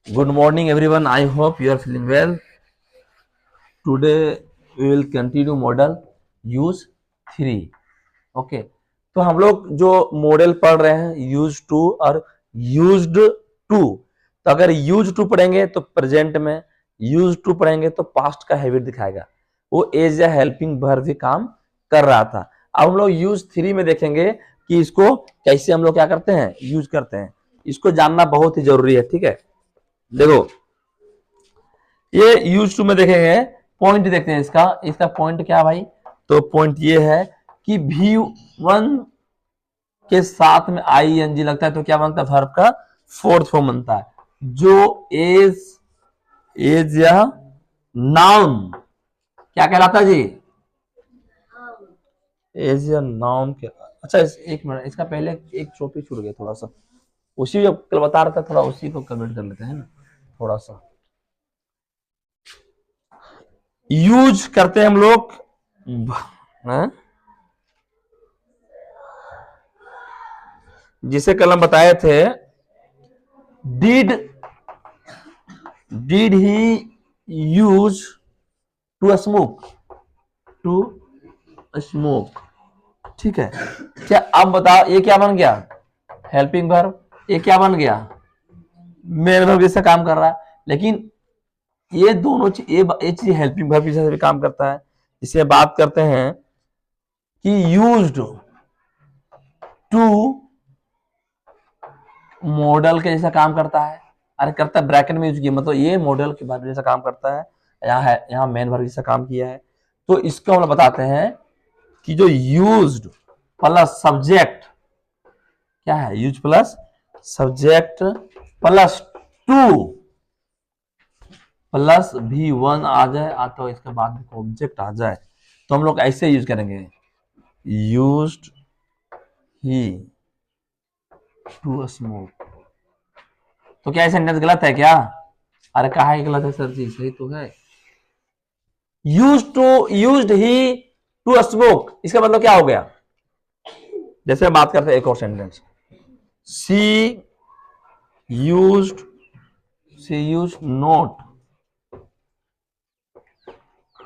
Good morning, everyone. I hope you are feeling well. Today we will continue model use 3. Okay तो हम लोग जो model पढ़ रहे हैं यूज टू और यूज्ड टू। तो अगर यूज टू पढ़ेंगे तो प्रेजेंट में, यूज टू पढ़ेंगे तो पास्ट का हैबिट दिखाएगा। वो एज या हेल्पिंग वर्ब भी काम कर रहा था। अब हम लोग यूज 3 में देखेंगे कि इसको कैसे हम लोग क्या करते हैं, यूज करते हैं। इसको जानना बहुत ही जरूरी है। ठीक है, देखो ये यूज टू में देखेंगे, पॉइंट देखते हैं इसका। इसका पॉइंट क्या भाई, तो पॉइंट ये है कि V1 के साथ में ING लगता है तो क्या बनता है, वर्ब का फोर्थ फॉर्म बनता है, जो एज या नाउन क्या कहलाता है जी, एज या नाउन के। अच्छा एक मिनट, इसका पहले एक टॉपिक छूट गया थोड़ा सा, उसी जो कल बता रहा था, थोड़ा उसी को कमेंट कर लेते हैं ना थोड़ा सा। यूज करते हैं हम लोग जिसे कल हम बताए थे, did he use to smoke. ठीक है, क्या अब बताओ ये क्या बन गया, हेल्पिंग वर्ब। ये क्या बन गया, मेन वर्ब जैसा काम कर रहा है। लेकिन ये दोनों चीज, ये चीज हेल्पिंग वर्ब जैसे भी काम करता है। इसे बात करते हैं कि यूज्ड टू मॉडल के जैसा काम करता है। अरे करता है, ब्रैकेट में यूज किया, मतलब ये मॉडल के वर्ब जैसा काम करता है। यहाँ मेन वर्ब जैसा काम किया है। तो इसको हम बताते हैं कि जो यूज्ड प्लस सब्जेक्ट क्या है, use plus subject plus two plus V1 आ जाए, तो इसके बाद ऑब्जेक्ट आ जाए, तो हम लोग ऐसे यूज करेंगे, यूज्ड ही टू स्मोक। तो क्या सेंटेंस गलत है क्या? अरे कहा है गलत है सर जी, सही तो है। यूज्ड ही टू स्मोक, इसका मतलब क्या हो गया? जैसे बात करते हैं एक और sentence, she used not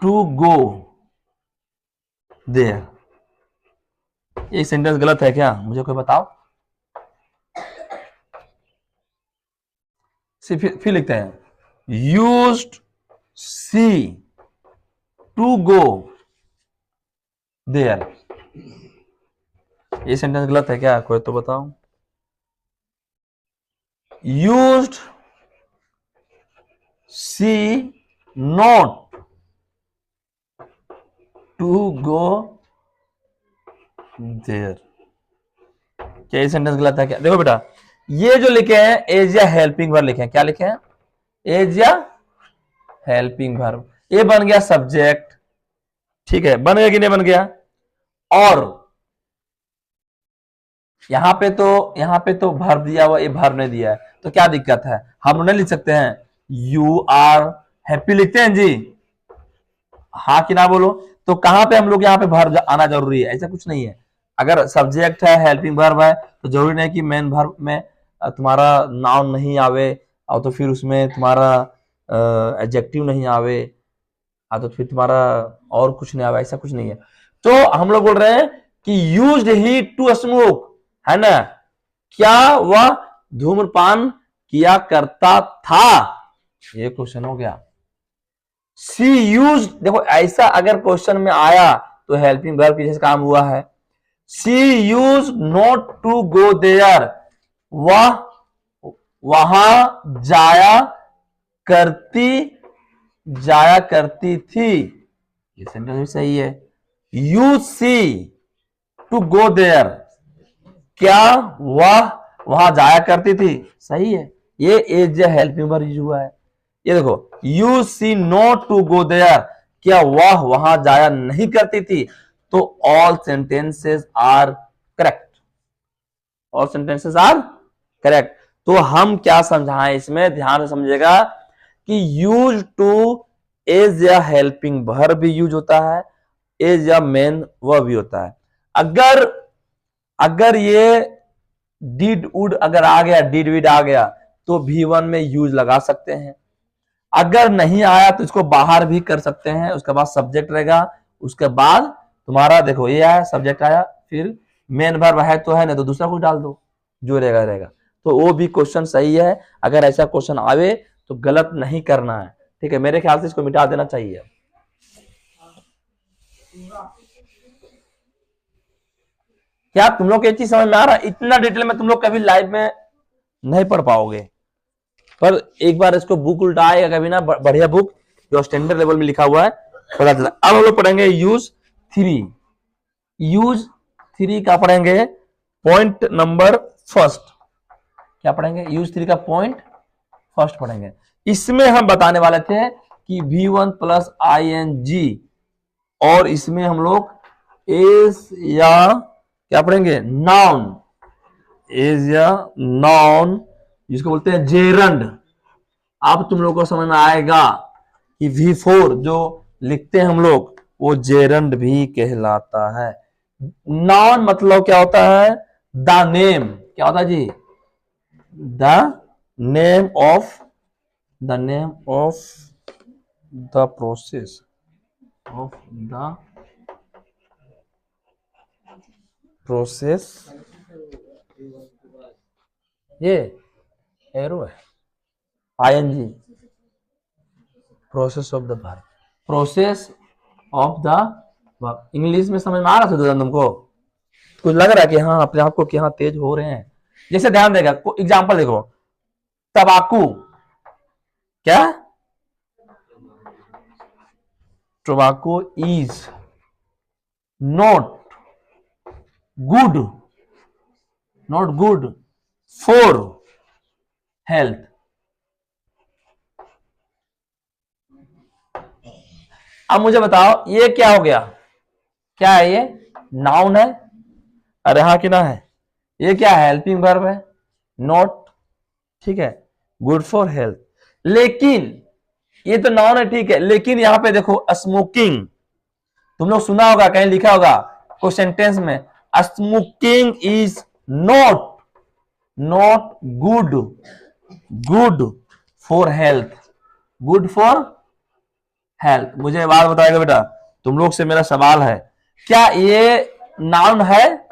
to go there. ये सेंटेंस गलत है क्या, मुझे कोई बताओ। फिर लिखते हैं, used she to go there. ये सेंटेंस गलत है क्या, कोई तो बताओ। Used she not to go there. क्या ये सेंटेंस गलत है क्या? देखो बेटा, ये जो लिखे हैं एज या हेल्पिंग वर्ब लिखे हैं, क्या लिखे हैं, एज या हेल्पिंग वर्ब। ये बन गया सब्जेक्ट, ठीक है, बन गया कि नहीं बन गया। और यहां पे तो वर्ब दिया हुआ, ये वर्ब नहीं दिया है, तो क्या दिक्कत है, हम नहीं लिख सकते हैं यू आर हैप्पी, लिखते हैं जी, हाँ कि ना बोलो। तो कहां पे हम लोग यहाँ पे वर्ब आना जरूरी है, ऐसा कुछ नहीं है। अगर सब्जेक्ट है, हेल्पिंग वर्ब है, तो जरूरी नहीं कि मेन वर्ब में तुम्हारा नाउन नहीं आवे, और तो फिर उसमें तुम्हारा एडजेक्टिव नहीं आवे, तो फिर तुम्हारा और कुछ नहीं आवे, ऐसा कुछ नहीं है। तो हम लोग बोल रहे हैं कि यूज्ड ही टू स्मोक, है ना, क्या वह धूम्रपान किया करता था, ये क्वेश्चन हो गया। सी यूज, देखो ऐसा अगर क्वेश्चन में आया तो हेल्पिंग वर्ब की जैसे काम हुआ है। She used not to go there, वह वहां जाया करती थी, ये सेंटेंस भी सही है। You she to go there, क्या वह वहां जाया करती थी, सही है। ये एज हेल्पिंग वर्ब यूज हुआ है। ये देखो, you she not to go there, क्या वह वहां जाया नहीं करती थी। तो all sentences are correct, all sentences are correct. तो हम क्या समझाएं इसमें, ध्यान से समझेगा कि यूज टू एज या हेल्पिंग वर्ब भी यूज होता है, एज या मेन वर्ब भी होता है। अगर ये डिड वुड अगर आ गया, डिड विड आ गया, तो V1 में यूज लगा सकते हैं। अगर नहीं आया तो इसको बाहर भी कर सकते हैं। उसके बाद सब्जेक्ट रहेगा, उसके बाद तुम्हारा देखो ये आया, सब्जेक्ट आया, फिर मेन वर्ब है तो है, नहीं तो दूसरा कुछ डाल दो, जो रहेगा रहेगा। तो वो भी क्वेश्चन सही है। अगर ऐसा क्वेश्चन आवे तो गलत नहीं करना है, ठीक है। मेरे ख्याल से इसको मिटा देना चाहिए। क्या तुम लोग ये चीज समझ में आ रहा है? इतना डिटेल में तुम लोग कभी लाइव में नहीं पढ़ पाओगे, पर एक बार इसको बुक उल्टाएगा कभी ना, बढ़िया बुक जो स्टैंडर्ड लेवल में लिखा हुआ है, पता चला। अब हम लोग पढ़ेंगे यूज 3। यूज 3 का पढ़ेंगे पॉइंट नंबर फर्स्ट। क्या पढ़ेंगे? यूज 3 का पॉइंट फर्स्ट पढ़ेंगे। इसमें हम बताने वाले थे कि V1 प्लस ING, और इसमें हम लोग एज या क्या पढ़ेंगे? नाउन। एज या नाउन, जिसको बोलते हैं जेरंड। अब तुम लोग को समझ में आएगा कि V4 जो लिखते हैं हम लोग, वो जेरंड भी कहलाता है। नाउन मतलब क्या होता है? The name. क्या होता है जी? The name of the process of the process. ये एरो है, ING, process of the verb, process of the verb. English में समझ में आ रहा था तुमको? कुछ लग रहा है कि हाँ अपने आप को कि हाँ तेज हो रहे हैं? जैसे ध्यान देगा, एग्जांपल देखो, तंबाकू। क्या? Tobacco is not good for health. अब मुझे बताओ ये क्या हो गया? क्या है ये? नाउन है। अरे हाँ कि ना है? ये क्या है? हेल्पिंग वर्ब है, नॉट, ठीक है, गुड फॉर हेल्थ। लेकिन ये तो नाउन है, ठीक है, लेकिन यहां पे देखो स्मोकिंग, तुम लोग सुना होगा, कहीं लिखा होगा कोई सेंटेंस में, smoking is not good for health. Good for health. मुझे बात बताएगा बेटा, तुम लोग से मेरा सवाल है, क्या ये नाउन है?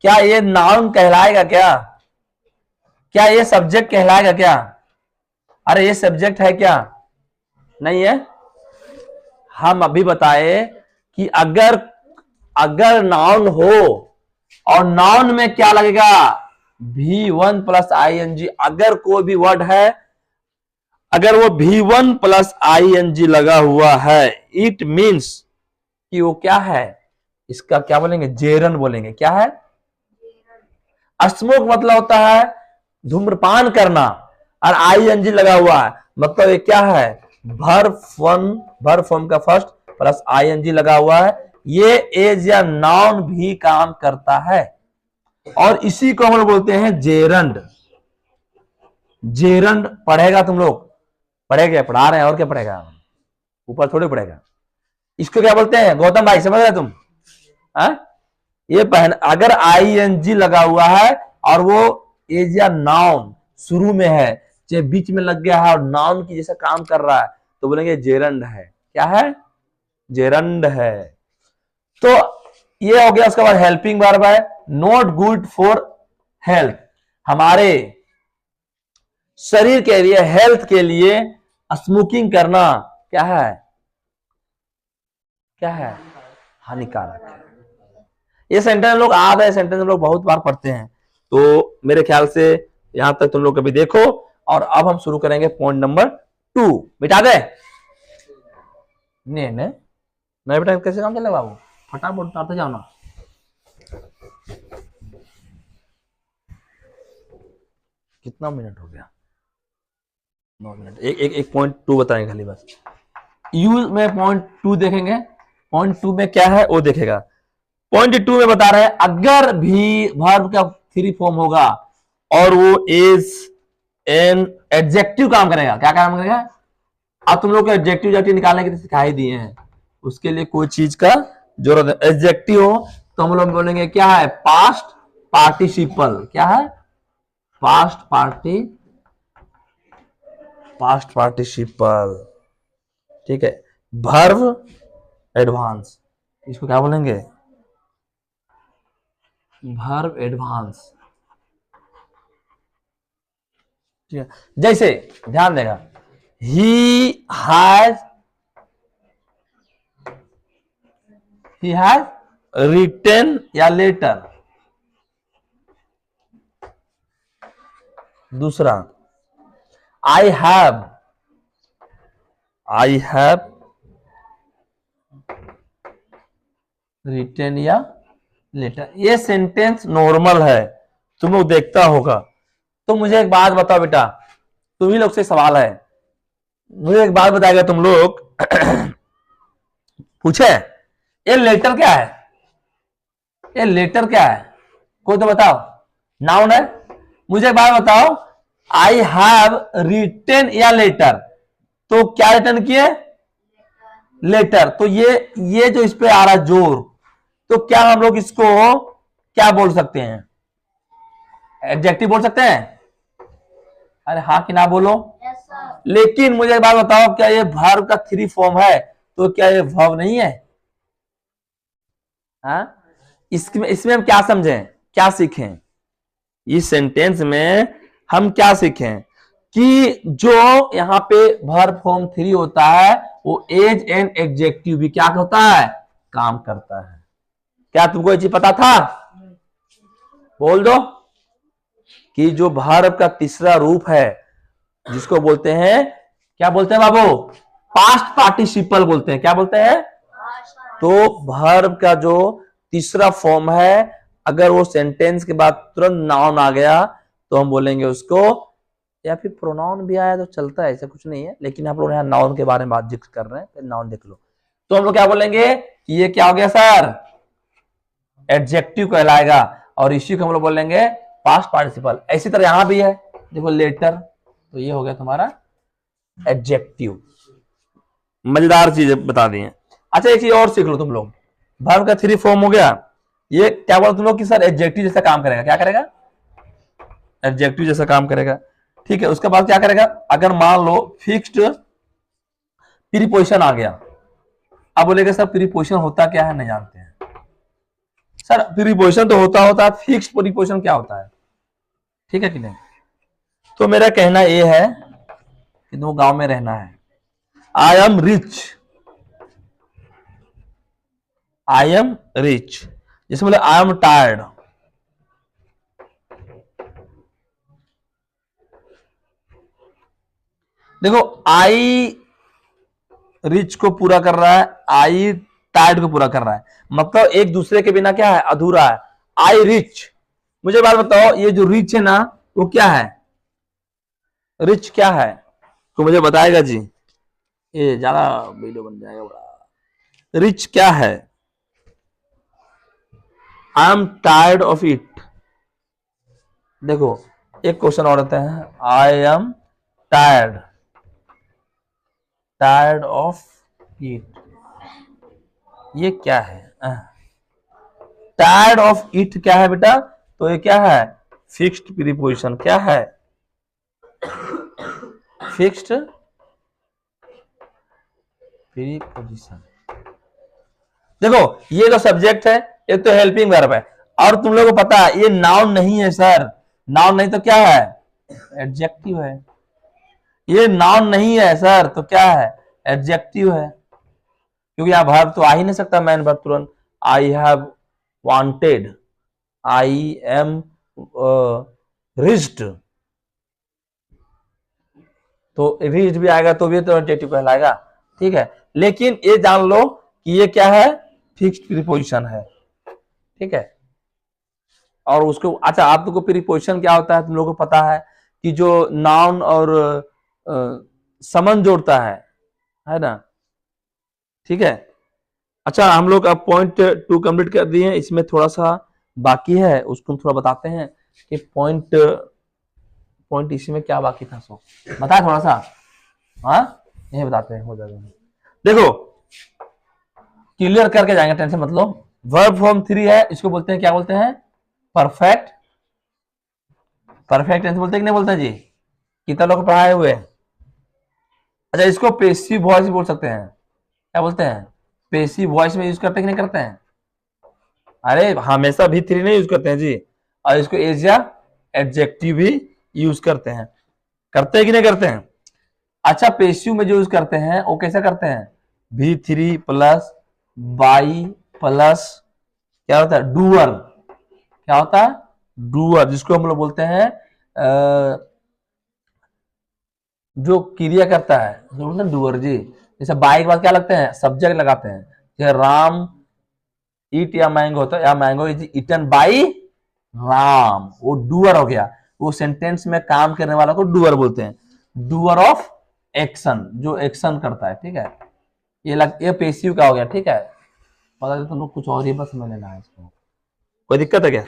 क्या ये नाउन कहलाएगा? क्या ये सब्जेक्ट कहलाएगा क्या? अरे ये सब्जेक्ट है क्या? नहीं है। हम अभी बताए कि अगर नाउन हो, और नाउन में क्या लगेगा? V1 plus ING। अगर कोई भी वर्ड है, अगर वो V1 प्लस ING लगा हुआ है, इट मीन्स कि वो क्या है? इसका क्या बोलेंगे? जेरन बोलेंगे। क्या है? स्मोक मतलब होता है धूम्रपान करना, और ING लगा हुआ है मतलब ये क्या है? वर्ब फॉर्म का फर्स्ट प्लस ING लगा हुआ है। ये एज या नाउन भी काम करता है, और इसी को हम लोग बोलते हैं जेरंड। जेरंड पढ़ेगा तुम लोग? पढ़ेगा, पढ़ा रहे हैं, और क्या पढ़ेगा? ऊपर थोड़ी पढ़ेगा। इसको क्या बोलते हैं गौतम भाई, समझ रहे तुम? ये अगर ING लगा हुआ है और वो एज या नाउन शुरू में है, चाहे बीच में लग गया है और नाउन की जैसा काम कर रहा है, तो बोलेंगे जेरंड है। क्या है? जेरंड है। तो ये हो गया। उसके बाद हेल्पिंग वर्ब है, नॉट गुड फॉर हेल्थ। हमारे शरीर के लिए, हेल्थ के लिए स्मोकिंग करना क्या है? क्या है? हानिकारक है। ये सेंटेंस लोग आधा है, सेंटेंस लोग बहुत बार पढ़ते हैं, तो मेरे ख्याल से यहां तक तुम लोग कभी देखो। और अब हम शुरू करेंगे पॉइंट नंबर 2। मिटा दे? नहीं बेटा, कैसे काम चले बाबू? फटाफट उतारते जाओ ना। कितना मिनट हो गया? 9 मिनट। एक पॉइंट 2 बताएंगे खाली बस। यूज में पॉइंट 2 देखेंगे। पॉइंट 2 में क्या है वो देखेगा। पॉइंट 2 में बता रहे हैं, अगर भी वर्ब का 3 फॉर्म होगा और वो एज एन एडजेक्टिव काम करेगा। क्या काम करेगा? अब तुम लोग को एडजेक्टिव निकालने के लिए सिखाई दिए हैं, उसके लिए कोई चीज का जरूरत है। एडजेक्टिव हो तो हम लोग बोलेंगे क्या है? Past participle. क्या है? पास्ट पार्टिसिपल, ठीक है। वर्ब एडवांस, इसको क्या बोलेंगे, वर्ब एडवांस, ठीक है। जैसे ध्यान देगा, ही हैज रिटन या लेटर। दूसरा, आई हैव रिटन या लेटर। ये सेंटेंस नॉर्मल है, तुम लोग देखता होगा। तो मुझे एक बात बताओ बेटा, तुम ही लोग से सवाल है, मुझे एक बात बताएगा तुम लोग पूछे, ये लेटर क्या है, ये लेटर क्या है, कोई तो बताओ। नाउन है। मुझे एक बात बताओ, आई हैव रिटन या लेटर, तो क्या रिटर्न किए, लेटर। तो ये जो इस पे आ रहा जोर, तो क्या हम लोग इसको क्या बोल सकते हैं, एडजेक्टिव बोल सकते हैं। अरे हाँ कि ना बोलो। लेकिन मुझे एक बात बताओ, क्या ये वर्ब का 3 फॉर्म है, तो क्या ये वर्ब नहीं है। हाँ, इसमें हम क्या समझें, क्या सीखें, इस सेंटेंस में हम क्या सीखें कि जो यहाँ पे वर्ब फॉर्म 3 होता है वो एज एंड एडजेक्टिव भी क्या होता है, काम करता है। क्या तुमको ये चीज पता था, बोल दो। कि जो वर्ब का तीसरा रूप है जिसको बोलते हैं, क्या बोलते हैं बाबू, पास्ट पार्टिसिपल बोलते हैं। क्या बोलते हैं, तो वर्ब का जो तीसरा फॉर्म है, अगर वो सेंटेंस के बाद तुरंत नाउन आ गया तो हम बोलेंगे उसको, या फिर प्रोनाउन भी आया तो चलता है, ऐसा कुछ नहीं है। लेकिन आप लोग यहाँ नाउन के बारे में बात जिक्र कर रहे हैं, तो नाउन देख लो। तो हम लोग क्या बोलेंगे कि ये क्या हो गया सर, एडजेक्टिव कहलाएगा, और इसी को हम लोग बोलेंगे पास्ट पार्टिसिपल। इसी तरह यहां भी है, देखो लेटर, तो ये हो गया तुम्हारा एडजेक्टिव। मजेदार चीज बता दी है। अच्छा एक चीज और सीख लो तुम लोग, वर्ब का 3 फॉर्म हो गया, ये क्या बोला तुम लोग कि सर एडजेक्टिव जैसा काम करेगा। क्या करेगा, एडजेक्टिव जैसा काम करेगा, ठीक है। उसके बाद क्या करेगा, अगर मान लो फिक्स्ड प्रीपोजिशन आ गया, अब बोलेगा सर प्रीपोजिशन होता क्या है, नहीं जानते हैं सर। प्रीपोजिशन तो होता है, फिक्स्ड प्रीपोजिशन क्या होता है, ठीक है कि नहीं। तो मेरा कहना यह है कि तुम गांव में रहना है, I am rich, I am rich, जैसे बोले आई एम टायर्ड, देखो आई रिच को पूरा कर रहा है, आई टायर्ड को पूरा कर रहा है, मतलब एक दूसरे के बिना क्या है, अधूरा है। आई रिच, मुझे बात बताओ, ये जो रिच है ना वो क्या है, रिच क्या है, तो मुझे बताएगा जी, ये ज्यादा वीडियो बन जाएगा बड़ा। रिच क्या है, I am tired of it. देखो एक क्वेश्चन और आता है, I am tired of it, ये क्या है, टायर्ड ऑफ इट क्या है बेटा, तो ये क्या है, फिक्स्ड प्रीपोजिशन। क्या है, फिक्स्ड प्रीपोजिशन। देखो ये तो सब्जेक्ट है, ये तो हेल्पिंग वर्ब है, और तुम लोगों को पता है ये नाउन नहीं है सर। नाउन नहीं तो क्या है, एडजेक्टिव है। ये नाउन नहीं है सर, तो क्या है, एडजेक्टिव है। क्योंकि यहां वर्ब तो आ ही नहीं सकता मैन वर्ब तुरंत। I have wanted, I am reached, तो रिच्ड भी आएगा तो भी तो एडजेक्टिव कहलाएगा, ठीक है। लेकिन ये जान लो कि ये क्या है, फिक्स्ड प्रीपोजिशन है, ठीक है। और उसको अच्छा, आप लोगों को प्रीपोजिशन क्या होता है तुम लोगों को पता है, कि जो नाउन और समन जोड़ता है ना, ठीक है। अच्छा हम लोग अब पॉइंट 2 कंप्लीट कर दिए हैं, इसमें थोड़ा सा बाकी है, उसको थोड़ा बताते हैं कि पॉइंट इसमें क्या बाकी था, सो बताए थोड़ा सा, हाँ यही बताते हैं, हो जाएगा। देखो क्लियर करके जाएंगे, टेंशन मत लो। वर्ब फॉर्म 3 है, इसको बोलते हैं, क्या बोलते हैं, परफेक्ट परफेक्ट टेंस बोलते हैं कि नहीं बोलते हैं जी? कितना लोग पढ़ाए हुए हैं? अच्छा, इसको पेसिव वॉइस बोल सकते हैं, क्या बोलते हैं? पेसिव वॉइस में यूज करते हैं कि नहीं करते हैं? अरे हमेशा भी थ्री नहीं यूज करते हैं जी, और इसको एज या एडजेक्टिव भी यूज करते हैं कि नहीं करते हैं? अच्छा, पेसिव में जो यूज करते हैं वो कैसे करते हैं? भी थ्री प्लस बाई प्लस क्या होता है? डूअर। क्या होता है? डूअर, जिसको हम लोग बोलते हैं जो क्रिया करता है, जो बोलते हैं डूअर जी। जैसे बाई के बाद क्या लगते हैं? सब्जेक्ट लगाते हैं। जैसे राम ईट या मैंगो, तो या mango is eaten by Ram, वो डूअर हो गया। वो सेंटेंस में काम करने वाला को डूअर बोलते हैं। डूअर ऑफ एक्शन, जो एक्शन करता है, ठीक है। ये पेसिव का हो गया, ठीक है। पता नहीं तुम लोग कुछ और ही बस समझ लेना है इसको। कोई दिक्कत है क्या?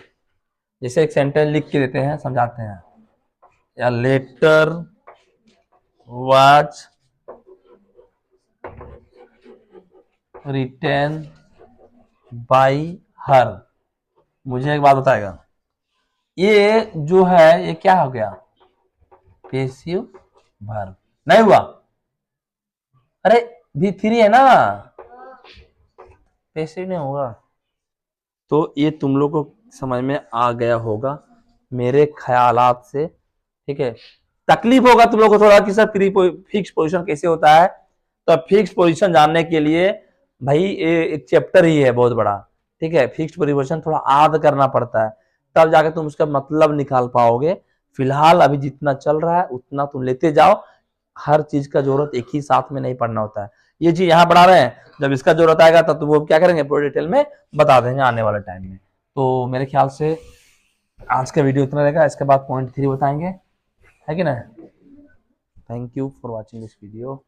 जैसे एक सेंटेंस लिख के देते हैं, समझाते हैं। या letter was written by her. मुझे एक बात बताएगा, ये जो है ये क्या हो गया? पेसिव वर्ब नहीं हुआ? अरे भी थ्री है ना, पेसिव नहीं होगा। तो ये तुम लोग को समझ में आ गया होगा मेरे ख्यालात से, ठीक है। तकलीफ होगा तुम लोग को थोड़ा कि सर फिक्स पोजीशन कैसे होता है, तो फिक्स पोजीशन जानने के लिए भाई ये एक चैप्टर ही है बहुत बड़ा, ठीक है। फिक्स पोजीशन थोड़ा याद करना पड़ता है, तब जाके तुम उसका मतलब निकाल पाओगे। फिलहाल अभी जितना चल रहा है उतना तुम लेते जाओ। हर चीज का जरूरत एक ही साथ में नहीं पढ़ना होता है। ये चीज यहाँ पढ़ा रहे हैं, जब इसका जरूरत आएगा तब तो वो क्या करेंगे, पूरे डिटेल में बता देंगे आने वाले टाइम में। तो मेरे ख्याल से आज का वीडियो इतना रहेगा, इसके बाद पॉइंट 3 बताएंगे, है कि ना। Thank you for watching this video.